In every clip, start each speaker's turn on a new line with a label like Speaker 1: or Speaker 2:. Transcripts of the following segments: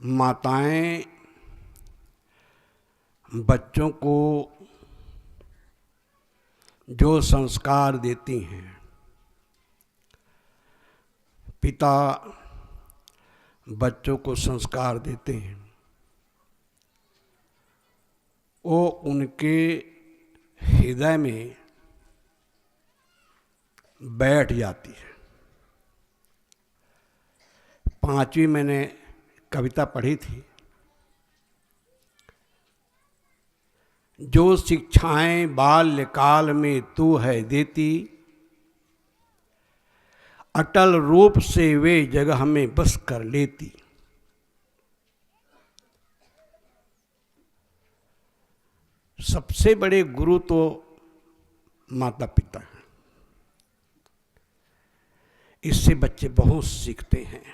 Speaker 1: माताएं बच्चों को जो संस्कार देती हैं, पिता बच्चों को संस्कार देते हैं, वो उनके हृदय में बैठ जाती है। 5वीं मैंने कविता पढ़ी थी, जो शिक्षाएं बाल्यकाल में तू है देती, अटल रूप से वे जगह में बस कर लेती। सबसे बड़े गुरु तो माता पिता हैं। इससे बच्चे बहुत सीखते हैं,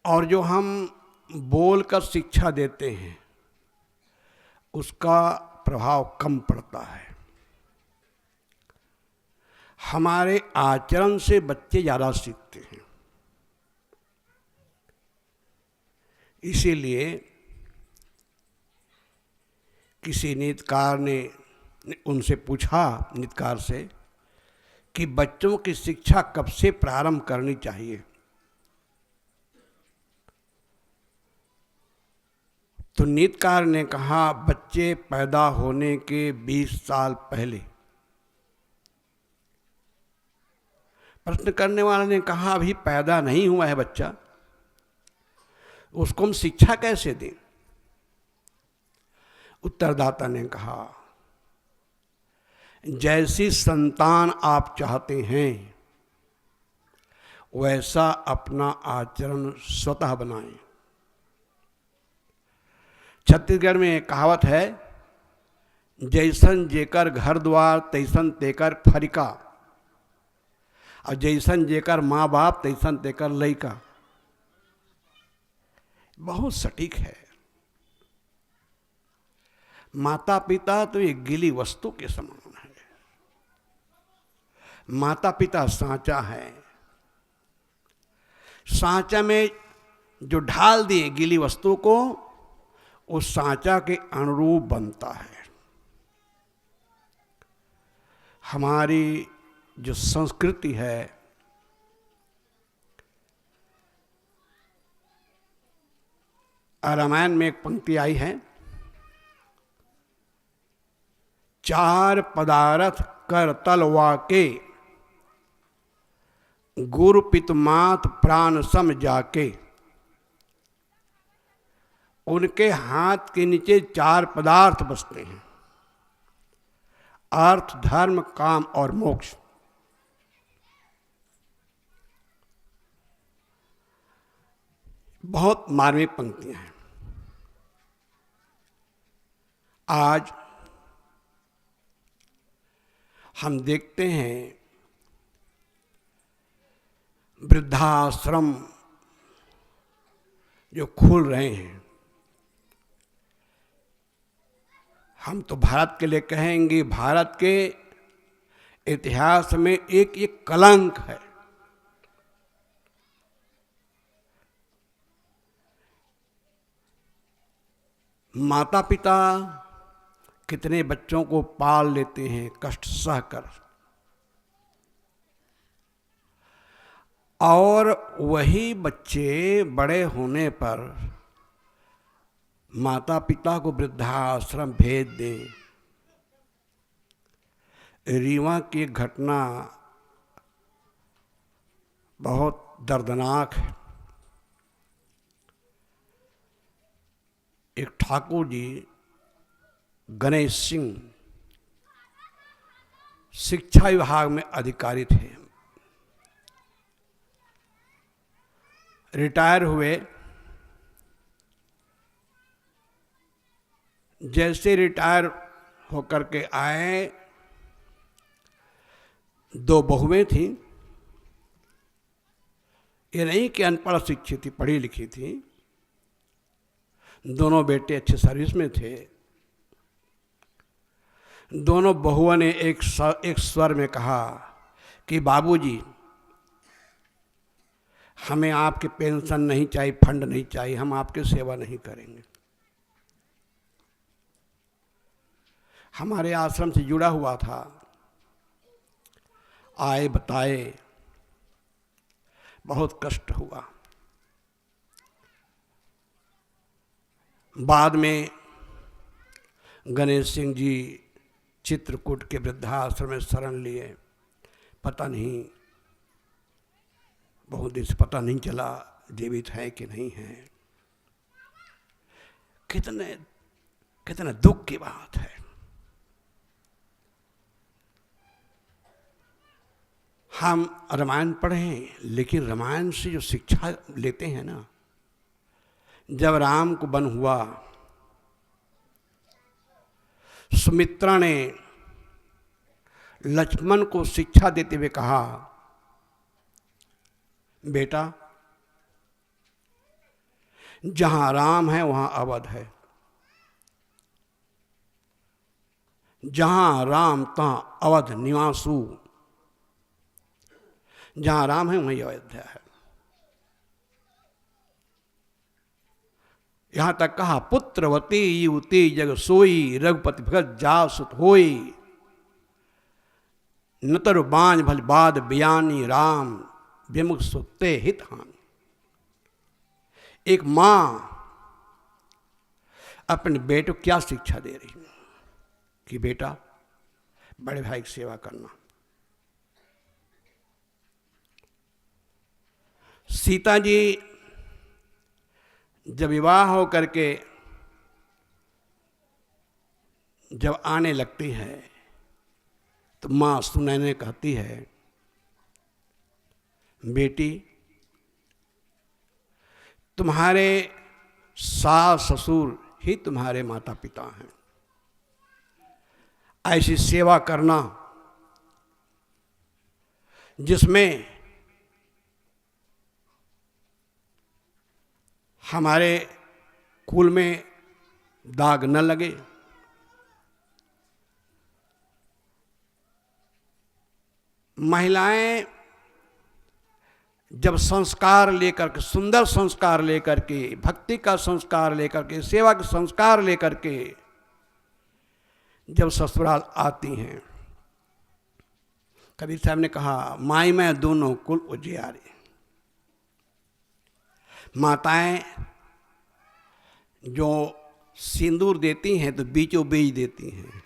Speaker 1: और जो हम बोलकर शिक्षा देते हैं उसका प्रभाव कम पड़ता है। हमारे आचरण से बच्चे ज़्यादा सीखते हैं। इसीलिए किसी नित्यकार ने उनसे पूछा, नित्यकार से, कि बच्चों की शिक्षा कब से प्रारंभ करनी चाहिए। तो नित्यकार ने कहा, बच्चे पैदा होने के 20 साल पहले। प्रश्न करने वाले ने कहा, अभी पैदा नहीं हुआ है बच्चा, उसको हम शिक्षा कैसे दें। उत्तरदाता ने कहा, जैसी संतान आप चाहते हैं वैसा अपना आचरण स्वतः बनाएं। छत्तीसगढ़ में एक कहावत है, जैसन जेकर घर द्वार तैसन तेकर फरिका, और जैसन जेकर माँ बाप तैसन तेकर लइका। बहुत सटीक है। माता पिता तो एक गीली वस्तु के समान है। माता पिता सांचा है, सांचा में जो ढाल दिए गीली वस्तु को, उस सांचा के अनुरूप बनता है। हमारी जो संस्कृति है, रामायण में एक पंक्ति आई है, 4 पदार्थ कर तलवा के, गुरु पित मात प्राण सम जाके। उनके हाथ के नीचे 4 पदार्थ बसते हैं, अर्थ, धर्म, काम और मोक्ष। बहुत मार्मिक पंक्तियां हैं। आज हम देखते हैं वृद्धाश्रम जो खुल रहे हैं। हम तो भारत के लिए कहेंगे, भारत के इतिहास में एक कलंक है। माता पिता कितने बच्चों को पाल लेते हैं कष्ट सहकर, और वही बच्चे बड़े होने पर माता पिता को वृद्धाश्रम भेज दें। रीवा की घटना बहुत दर्दनाक है। एक ठाकुर जी गणेश सिंह शिक्षा विभाग में अधिकारी थे, रिटायर हुए। जैसे रिटायर होकर के आए, 2 बहुएं थीं। ये नहीं कि अनपढ़ शिक्षित थी, पढ़ी लिखी थी। दोनों बेटे अच्छे सर्विस में थे। दोनों बहुओं ने एक स्वर में कहा कि बाबूजी, हमें आपके पेंशन नहीं चाहिए, फंड नहीं चाहिए, हम आपकी सेवा नहीं करेंगे। हमारे आश्रम से जुड़ा हुआ था, आए बताए, बहुत कष्ट हुआ। बाद में गणेश सिंह जी चित्रकूट के वृद्धाश्रम में शरण लिए। पता नहीं, बहुत दिन से पता नहीं चला जीवित है कि नहीं है। कितने कितने दुख की बात है। हम रामायण पढ़ें, लेकिन रामायण से जो शिक्षा लेते हैं ना, जब राम को वन हुआ, सुमित्रा ने लक्ष्मण को शिक्षा देते हुए कहा, बेटा जहां राम है वहां अवध है, जहां राम तहां अवध निवासु, जहां राम है वहीं अयोध्या है। यहां तक कहा, पुत्रवती युवती जग सोई, रघुपति भगत जा सुत होई, नतर बांझ भल बाद बयानी, राम विमुख सुते हित हानि। एक मां अपने बेटे को क्या शिक्षा दे रही है कि बेटा बड़े भाई की सेवा करना। सीता जी जब विवाह हो करके जब आने लगती है तो मां सुनैना कहती है, बेटी तुम्हारे सास ससुर ही तुम्हारे माता पिता हैं, ऐसी सेवा करना जिसमें हमारे कुल में दाग न लगे। महिलाएं जब संस्कार लेकर के, सुंदर संस्कार लेकर के, भक्ति का संस्कार लेकर के, सेवा का संस्कार लेकर के जब ससुराल आती हैं, कबीर साहब ने कहा, माई में दोनों कुल उजियारे। माताएं जो सिंदूर देती हैं तो बीचों बीच देती हैं।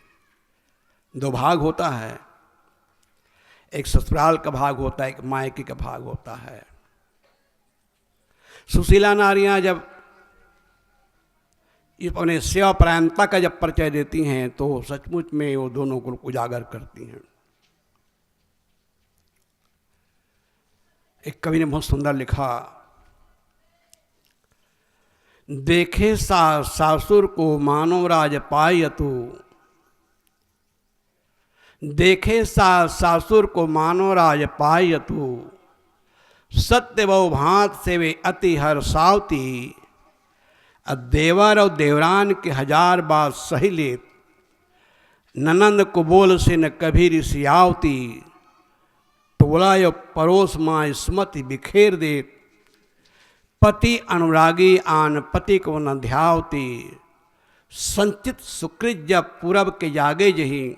Speaker 1: दो भाग होता है, एक ससुराल का भाग होता है, एक मायके का भाग होता है। सुशीला नारियां जब अपने सेवा परायणता का जब परिचय देती हैं तो सचमुच में वो दोनों को उजागर करती हैं। एक कवि ने बहुत सुंदर लिखा, देखे सासुर को मानो राज पायतु, देखे सासुर को मानो राज पायतु, सत्य बहु भांत से वे अति हर्षावती, देवर और देवरान के 1000 बात सही ले, ननंद को बोल से न कभी ऋषियावती, टोला यो परोस माँ स्मति बिखेर दे, पति अनुरागी आन पति को न ध्यावती, संचित सुकृत जब पूरब के जागे जही,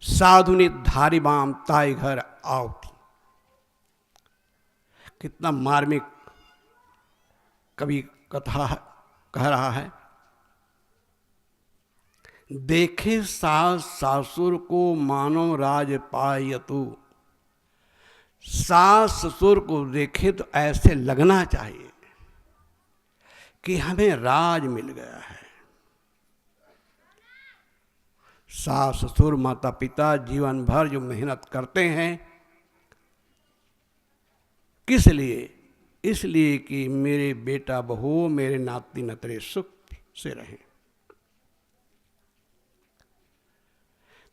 Speaker 1: साधुनी धारी बाम ताई घर आवती। कितना मार्मिक कवि कथा कह रहा है। देखे सास सासुर को मानो राज पायतु, सास ससुर को देखे तो ऐसे लगना चाहिए कि हमें राज मिल गया है। सास ससुर माता पिता जीवन भर जो मेहनत करते हैं, किस लिए? इसलिए कि मेरे बेटा बहू, मेरे नाती नतरे सुख से रहें।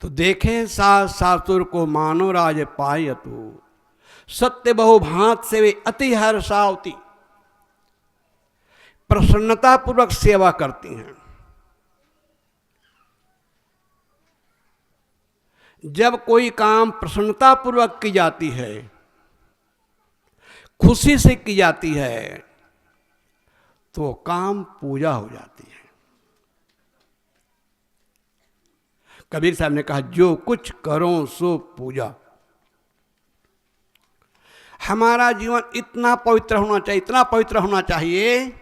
Speaker 1: तो देखें सास सासुर को मानो राज पायतु, सत्य बहु भांत से वे अति हर्षावती, प्रसन्नता पूर्वक सेवा करती हैं। जब कोई काम प्रसन्नता पूर्वक की जाती है, खुशी से की जाती है तो काम पूजा हो जाती है। कबीर साहब ने कहा, जो कुछ करो सो पूजा। हमारा जीवन इतना पवित्र होना चाहिए, इतना पवित्र होना चाहिए,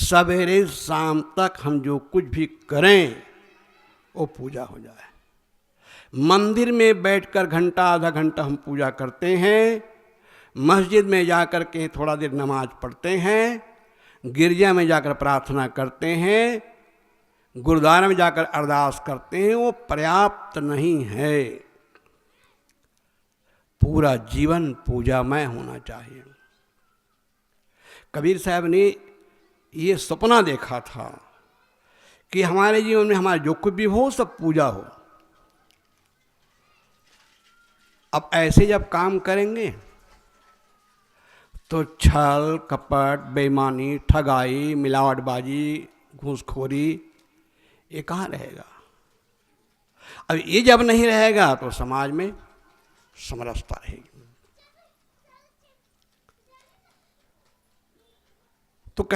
Speaker 1: सवेरे शाम तक हम जो कुछ भी करें वो पूजा हो जाए। मंदिर में बैठकर घंटा आधा घंटा हम पूजा करते हैं, मस्जिद में जाकर के थोड़ा देर नमाज पढ़ते हैं, गिरजा में जाकर प्रार्थना करते हैं, गुरुद्वारा में जाकर अरदास करते हैं, वो पर्याप्त नहीं है। पूरा जीवन पूजामय होना चाहिए। कबीर साहब ने ये सपना देखा था कि हमारे जीवन में हमारा जो कुछ भी हो सब पूजा हो। अब ऐसे जब काम करेंगे तो छल कपट, बेईमानी, ठगाई, मिलावटबाजी, घूसखोरी, ये कहाँ रहेगा? अब ये जब नहीं रहेगा तो समाज में समरसता रहेगी। तो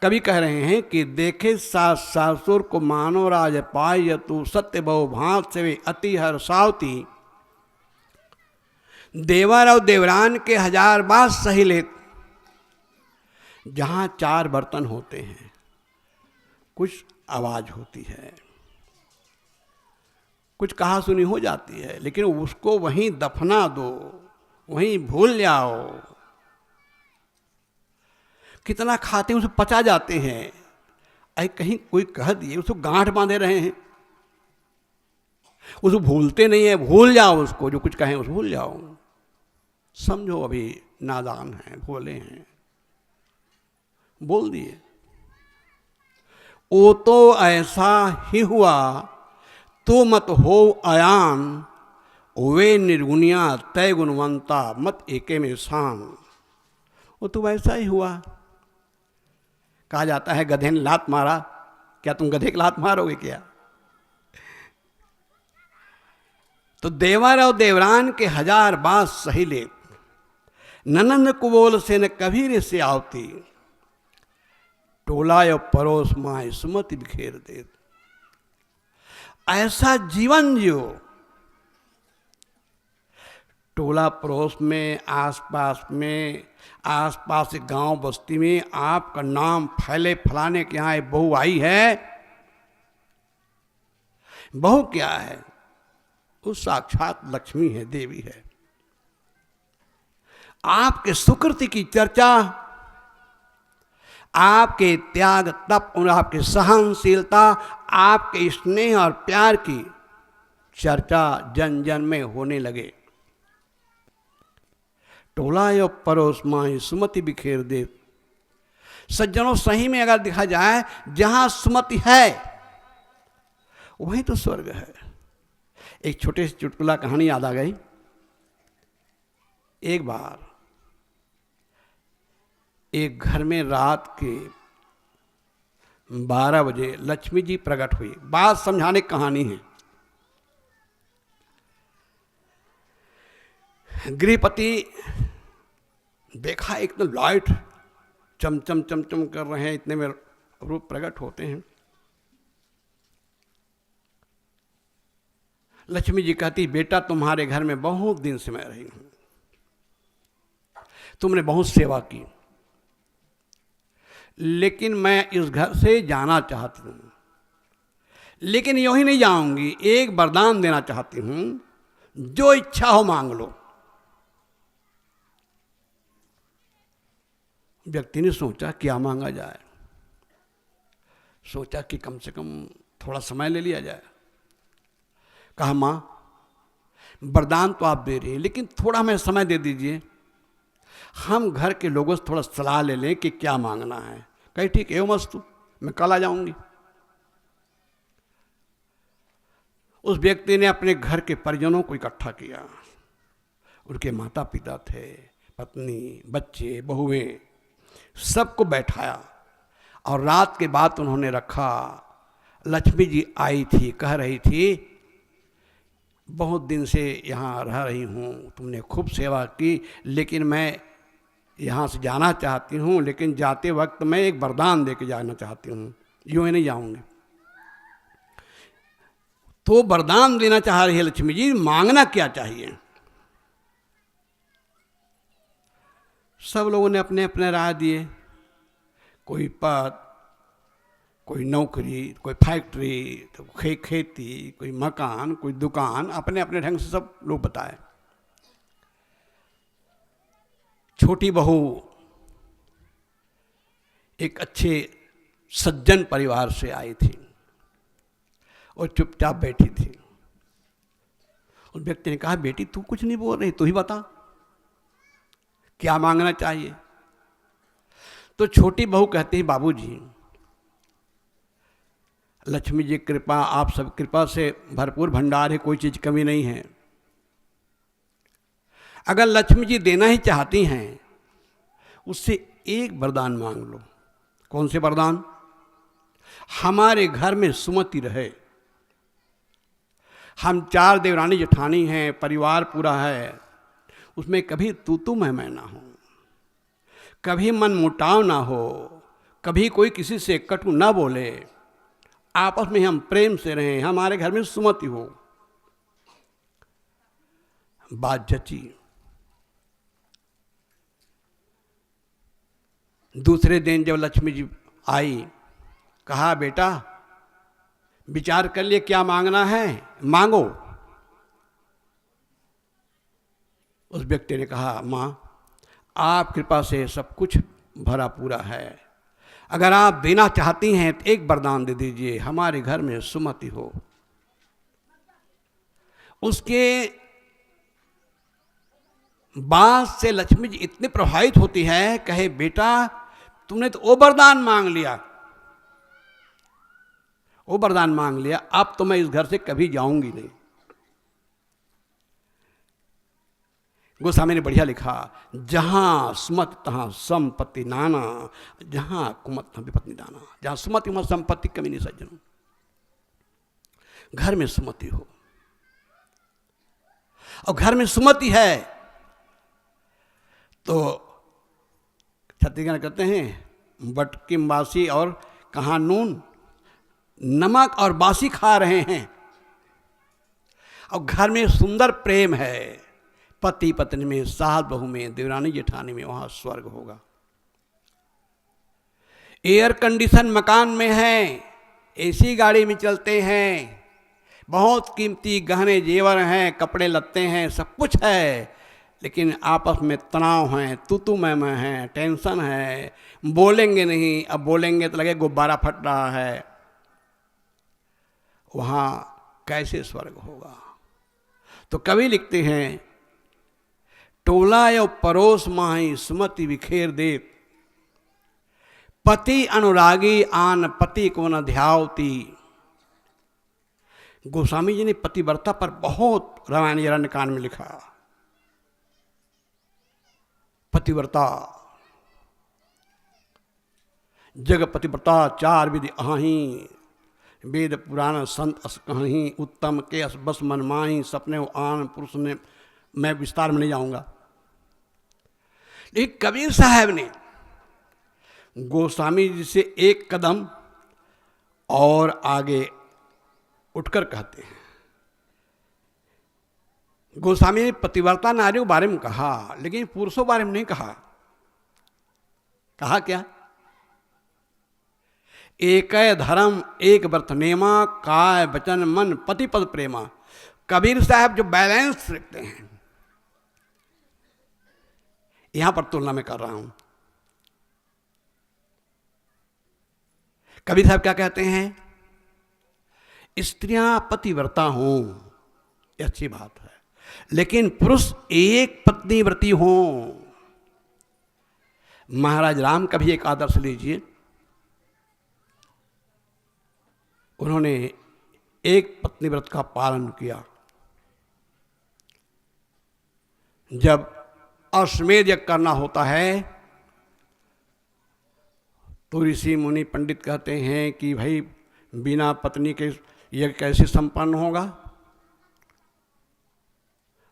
Speaker 1: कवि कह रहे हैं कि देखे सास सासुर को मानो राज पाय, तू सत्य बहु भांत से वे अति हर्षावती। देवर और देवरान के 1000 बात सही ले। जहां 4 बर्तन होते हैं कुछ आवाज होती है, कुछ कहा सुनी हो जाती है, लेकिन उसको वहीं दफना दो, वहीं भूल जाओ। कितना खाते हैं उसे पचा जाते हैं, अरे कहीं कोई कह दिए उसको गांठ बांधे रहे हैं, उसको भूलते नहीं है। भूल जाओ उसको, जो कुछ कहें उसको भूल जाओ। समझो अभी नादान हैं, भोले हैं, बोल दिए। ओ तो ऐसा ही हुआ तो मत हो अयान, वे निर्गुनिया तय गुणवंता मत एके में शान। वो तो वैसा ही हुआ। कहा जाता है गधे ने लात मारा, क्या तुम गधे की लात मारोगे क्या? तो देवर और देवरान के 1000 बात सही ले, ननंद को बोल से न कभी से आवती। टोला या परोस माए सुमति बिखेर दे। ऐसा जीवन जियो, टोला पड़ोस में, आसपास में, आसपास के गांव बस्ती में आपका नाम फैले, फलाने के यहाँ एक बहू आई है। बहू क्या है? वो साक्षात लक्ष्मी है, देवी है। आपके सुकृति की चर्चा, आपके त्याग तप और आपकी सहनशीलता, आपके स्नेह और प्यार की चर्चा जन जन में होने लगे। टोला यो परोस माही सुमति बिखेर दे। सज्जनों, सही में अगर देखा जाए, जहां सुमति है वहीं तो स्वर्ग है। एक छोटे से चुटकुला कहानी याद आ गई। एक बार एक घर में रात के 12 बजे लक्ष्मी जी प्रकट हुई। बात समझाने की कहानी है। गृहपति देखा एक तो लाइट चमचम चमचम कर रहे हैं, इतने में रूप प्रकट होते हैं। लक्ष्मी जी कहती, बेटा तुम्हारे घर में बहुत दिन से मैं रही हूं, तुमने बहुत सेवा की, लेकिन मैं इस घर से जाना चाहती हूं। लेकिन यूं ही नहीं जाऊंगी, एक वरदान देना चाहती हूं, जो इच्छा हो मांग लो। व्यक्ति ने सोचा क्या मांगा जाए। सोचा कि कम से कम थोड़ा समय ले लिया जाए। कहा, मां वरदान तो आप दे रही हैं, लेकिन थोड़ा हमें समय दे दीजिए, हम घर के लोगों से थोड़ा सलाह ले लें कि क्या मांगना है। कही ठीक है, मस्तु, मैं कल आ जाऊंगी। उस व्यक्ति ने अपने घर के परिजनों को इकट्ठा किया। उनके माता पिता थे, पत्नी, बच्चे, बहुएं, सबको बैठाया और रात के बाद उन्होंने रखा। लक्ष्मी जी आई थी, कह रही थी, बहुत दिन से यहाँ रह रही हूँ, तुमने खूब सेवा की, लेकिन मैं यहाँ से जाना चाहती हूँ, लेकिन जाते वक्त मैं एक वरदान दे के जाना चाहती हूँ, यूँ ही नहीं जाऊँगी। तो वरदान देना चाह रही है लक्ष्मी जी, मांगना क्या चाहिए? सब लोगों ने अपने अपने राय दिए, कोई पद, कोई नौकरी, कोई फैक्ट्री, तो खेती, कोई मकान, कोई दुकान, अपने अपने ढंग से सब लोग बताए। छोटी बहू एक अच्छे सज्जन परिवार से आई थी और चुपचाप बैठी थी। उस व्यक्ति ने कहा, बेटी तू कुछ नहीं बोल रही, तू ही बता क्या मांगना चाहिए। तो छोटी बहू कहती है, बाबूजी लक्ष्मी जी कृपा, आप सब कृपा से भरपूर भंडार है, कोई चीज कमी नहीं है। अगर लक्ष्मी जी देना ही चाहती हैं, उससे एक वरदान मांग लो। कौन से वरदान? हमारे घर में सुमति रहे। हम 4 देवरानी जेठानी हैं, परिवार पूरा है, उसमें कभी तू मैं ना हो, कभी मन मुटाव ना हो, कभी कोई किसी से कटु ना बोले, आपस में हम प्रेम से रहें, हमारे घर में सुमति हो। बात जची। दूसरे दिन जब लक्ष्मी जी आई, कहा बेटा विचार कर लिए क्या मांगना है, मांगो। उस व्यक्ति ने कहा, मां आप कृपा से सब कुछ भरा पूरा है, अगर आप देना चाहती हैं तो एक वरदान दे दीजिए, हमारे घर में सुमति हो। उसके बात से लक्ष्मी जी इतनी प्रभावित होती है, कहे बेटा तुमने तो वो वरदान मांग लिया, वो वरदान मांग लिया, अब तो मैं इस घर से कभी जाऊंगी नहीं। गोस्वामी ने बढ़िया लिखा, जहां सुमत तहां संपत्ति नाना, जहां कुमत तहां विपत्ति दाना। जहां सुमति मत संपत्ति कमी नहीं सज्जनों। घर में सुमति हो, और घर में सुमति है तो छत्तीसगढ़ कहते हैं बटकी बासी और कहाँ नून, नमक और बासी खा रहे हैं। और घर में सुंदर प्रेम है, पति पत्नी में, सास बहू में, देवरानी जेठानी में, वहां स्वर्ग होगा। एयर कंडीशन मकान में है, एसी गाड़ी में चलते हैं, बहुत कीमती गहने जेवर हैं, कपड़े लत्ते हैं, सब कुछ है, लेकिन आपस में तनाव है, तू मैं है, टेंशन है, बोलेंगे नहीं, अब बोलेंगे तो लगे गुब्बारा फट रहा है। वहां कैसे स्वर्ग होगा? तो कवि लिखते हैं, टोला यो परोस माही सुमति विखेर दे, पति अनुरागी आन पति को न ध्यावती। गोस्वामी जी ने पतिव्रता पर बहुत रामायण अरण्यकांड में लिखा। पतिव्रता, जग पतिव्रता 4 विधि आही, वेद पुराण संत अस कहीं, उत्तम के अस बस मन माही, सपने आन पुरुष ने। मैं विस्तार में नहीं जाऊंगा, लेकिन कबीर साहब ने गोस्वामी जी से एक कदम और आगे उठकर कहते हैं। गोस्वामी ने पतिव्रता नारियों के बारे में कहा, लेकिन पुरुषों के बारे में नहीं कहा। कहा क्या? एक धर्म एक व्रत नेमा, काय वचन मन पति पद प्रेमा। कबीर साहब जो बैलेंस रखते हैं, यहां पर तुलना में कर रहा हूं। कबीर साहब क्या कहते हैं? स्त्रियां पतिव्रता हों, ये अच्छी बात है, लेकिन पुरुष एक पत्नी व्रती हों। महाराज राम का भी एक आदर्श लीजिए, उन्होंने एक पत्नी व्रत का पालन किया। जब अश्वमेध यज्ञ करना होता है तो ऋषि मुनि पंडित कहते हैं कि भाई बिना पत्नी के यज्ञ कैसे संपन्न होगा?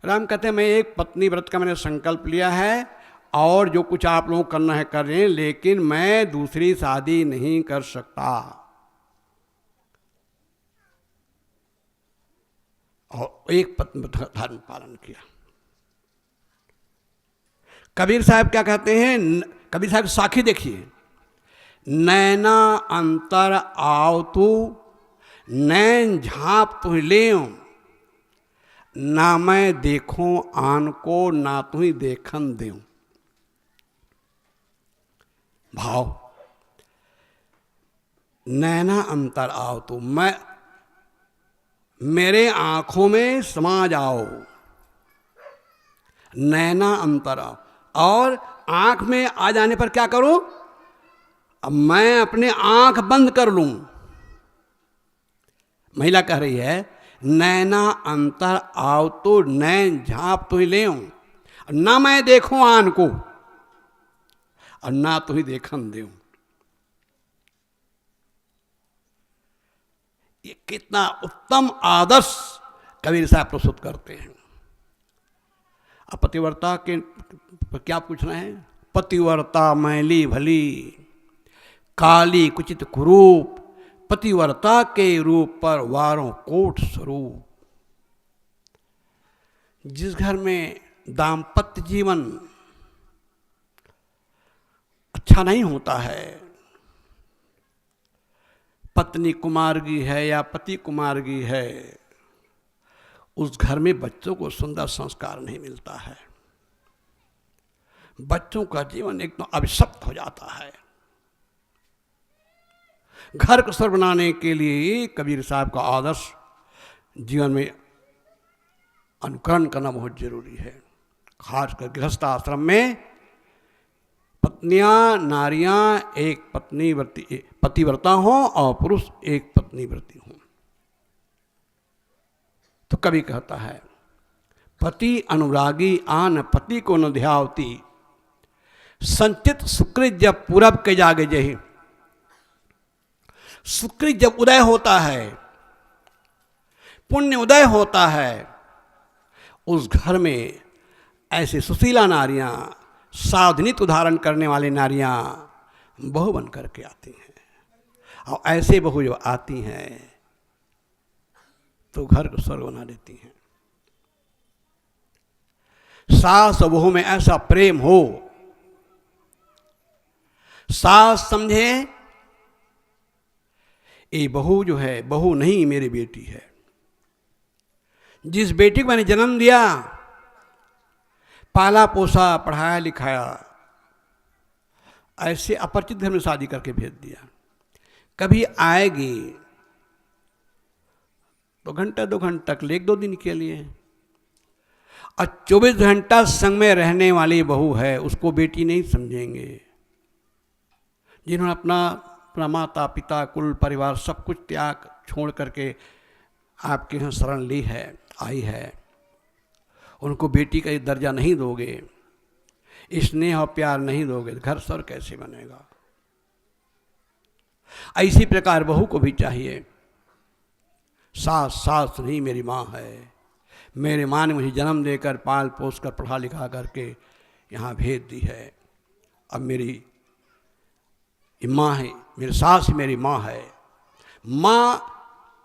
Speaker 1: राम कहते हैं मैं एक पत्नी व्रत का मैंने संकल्प लिया है और जो कुछ आप लोग करना है कर रहे हैं, लेकिन मैं दूसरी शादी नहीं कर सकता। और एक पत्नी धर्म पालन किया। कबीर साहब क्या कहते हैं, कबीर साहब साखी देखिए, नैना अंतर आओ तू, नैन झाँप तु ले, ना मैं देखूं आन को, ना तू ही देखन देऊं। भाव, नैना अंतर आओ तू, मैं मेरे आंखों में समा जाओ, नैना अंतर आओ, और आंख में आ जाने पर क्या करूं, अब मैं अपने आंख बंद कर लूं। महिला कह रही है, नैना अंतर आओ तो नैन झाँप तो ही ले, ना मैं देखूं आन को और ना तो ही देखन देऊं। ये कितना उत्तम आदर्श कबीर साहब प्रस्तुत करते हैं। अब पतिव्रता के क्या पूछ रहे हैं, पतिव्रता मैली भली, काली कुचित कुरूप, पतिव्रता के रूप पर वारों कोट स्वरूप। जिस घर में दाम्पत्य जीवन अच्छा नहीं होता है, पत्नी कुमारगी है या पति कुमारगी है, उस घर में बच्चों को सुंदर संस्कार नहीं मिलता है, बच्चों का जीवन एकदम अभिशप्त हो जाता है। घर को स्वर बनाने के लिए कबीर साहब का आदर्श जीवन में अनुकरण करना बहुत जरूरी है। खासकर गृहस्थ आश्रम में पत्नियां, नारियां एक पतिव्रता हों और पुरुष एक पत्नी व्रती हों। तो कवि कहता है, पति अनुरागी आन पति को न ध्यावती, संचित सुकृत जब पूरब के जागे जही। सुकृत जब उदय होता है, पुण्य उदय होता है, उस घर में ऐसे सुशीला नारियां, साधनित उदाहरण करने वाली नारियां बहू बन करके आती हैं। और ऐसे बहू जो आती हैं तो घर को स्वर्ग बना देती हैं। सास और बहू में ऐसा प्रेम हो, सास समझे ये बहू जो है, बहू नहीं मेरी बेटी है। जिस बेटी को मैंने जन्म दिया, पाला पोसा, पढ़ाया लिखाया, ऐसे अपरिचित घर में शादी करके भेज दिया, कभी आएगी तो घंटा 2 घंटा तक, 1-2 दिन के लिए, और 24 घंटा संग में रहने वाली बहू है, उसको बेटी नहीं समझेंगे। जिन्होंने अपना माता पिता कुल परिवार सब कुछ त्याग छोड़ करके आपके यहाँ शरण ली है, आई है, उनको बेटी का दर्जा नहीं दोगे, स्नेह और प्यार नहीं दोगे, घर स्वर कैसे बनेगा। इसी प्रकार बहू को भी चाहिए, सास सास नहीं मेरी माँ है, मेरे माँ ने मुझे जन्म देकर पाल पोस कर पढ़ा लिखा करके यहाँ भेज दी है, अब मेरी माँ है, मेरी सास मेरी माँ है। माँ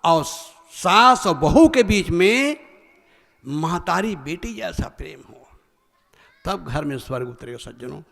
Speaker 1: और सास और बहू के बीच में महतारी बेटी जैसा प्रेम हो, तब घर में स्वर्ग उतरेगा सज्जनों।